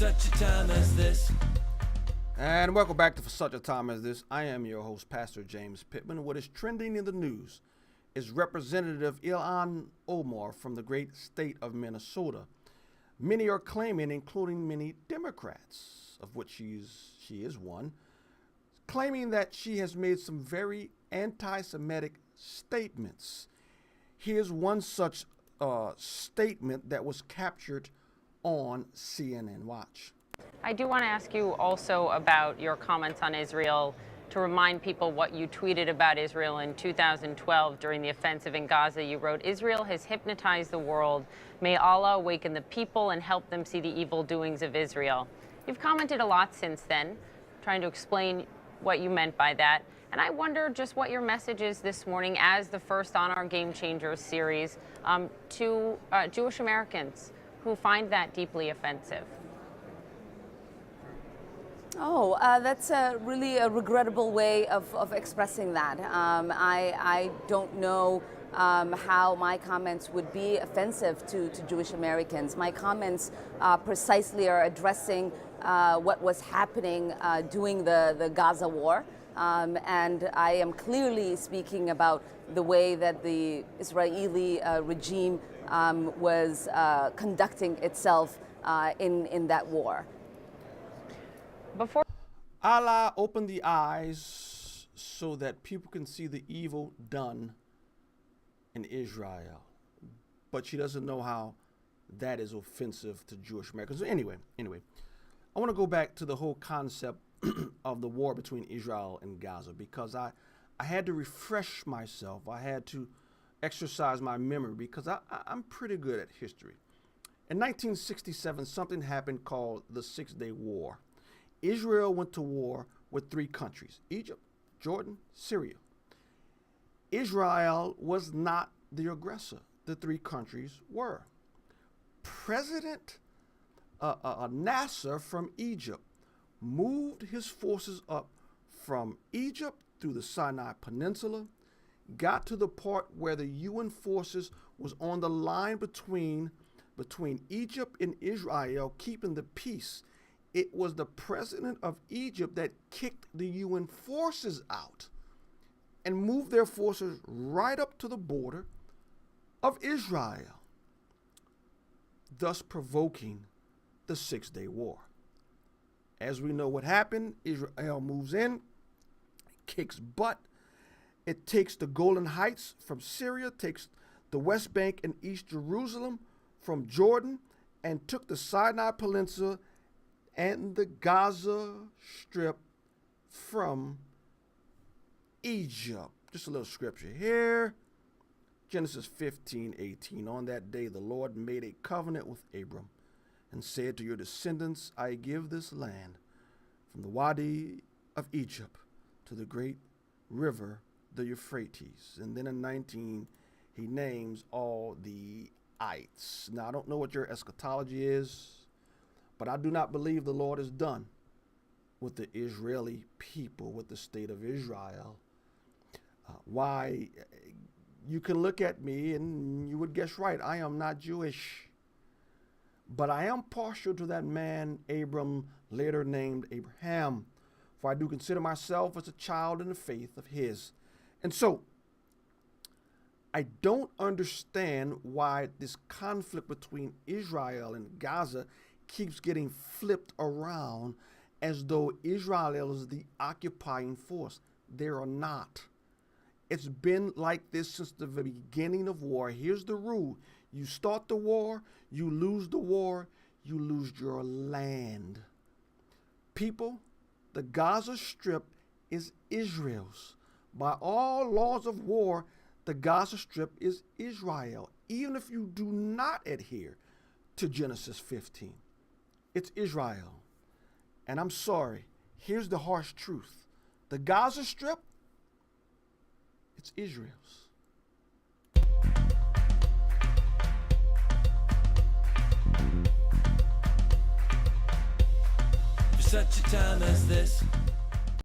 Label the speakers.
Speaker 1: such a time as this.
Speaker 2: And welcome back to For Such a Time as This. I am your host, Pastor James Pittman. What is trending in the news is Representative Ilhan Omar from the great state of Minnesota. Many are claiming, including many Democrats, of which she is one, claiming that she has made some very anti-Semitic statements. Here's one such statement that was captured on CNN Watch.
Speaker 3: I do want to ask you also about your comments on Israel, to remind people what you tweeted about Israel in 2012 during the offensive in Gaza. You wrote, "Israel has hypnotized the world. May Allah awaken the people and help them see the evil doings of Israel." You've commented a lot since then, trying to explain what you meant by that. And I wonder just what your message is this morning as the first on our Game Changers series to Jewish Americans who find that deeply offensive.
Speaker 4: Oh, that's really a regrettable way of expressing that. I don't know how my comments would be offensive to Jewish Americans. My comments precisely are addressing what was happening during the Gaza war. And I am clearly speaking about the way that the Israeli regime was conducting itself in that war.
Speaker 3: Before
Speaker 2: Allah opened the eyes so that people can see the evil done in Israel. But she doesn't know how that is offensive to Jewish Americans. So anyway, I want to go back to the whole concept of the war between Israel and Gaza, because I had to refresh myself. I had to exercise my memory, because I'm pretty good at history. In 1967, something happened called the 6-Day War. Israel went to war with 3 countries: Egypt, Jordan, Syria. Israel was not the aggressor. The 3 countries were. President Nasser from Egypt moved his forces up from Egypt through the Sinai Peninsula, got to the part where the UN forces was on the line between Egypt and Israel, keeping the peace. It was the president of Egypt that kicked the UN forces out and moved their forces right up to the border of Israel, thus provoking the 6-Day War. As we know what happened, Israel moves in, kicks butt. It takes the Golan Heights from Syria, takes the West Bank and East Jerusalem from Jordan, and took the Sinai Peninsula and the Gaza Strip from Egypt. Just a little scripture here. Genesis 15:18. On that day the Lord made a covenant with Abram and said, to your descendants I give this land, from the Wadi of Egypt to the great river, the Euphrates. And then in 19, he names all the ites. Now, I don't know what your eschatology is, but I do not believe the Lord is done with the Israeli people, with the state of Israel. Why? You can look at me and you would guess right. I am not Jewish. But I am partial to that man, Abram, later named Abraham. For I do consider myself as a child in the faith of his. And so, I don't understand why this conflict between Israel and Gaza keeps getting flipped around as though Israel is the occupying force. They are not. It's been like this since the beginning of war. Here's the rule. You start the war, you lose the war, you lose your land. People, the Gaza Strip is Israel's. By all laws of war, the Gaza Strip is Israel, even if you do not adhere to Genesis 15. It's Israel. And I'm sorry, here's the harsh truth. The Gaza Strip, it's Israel's.
Speaker 1: For such a time as this.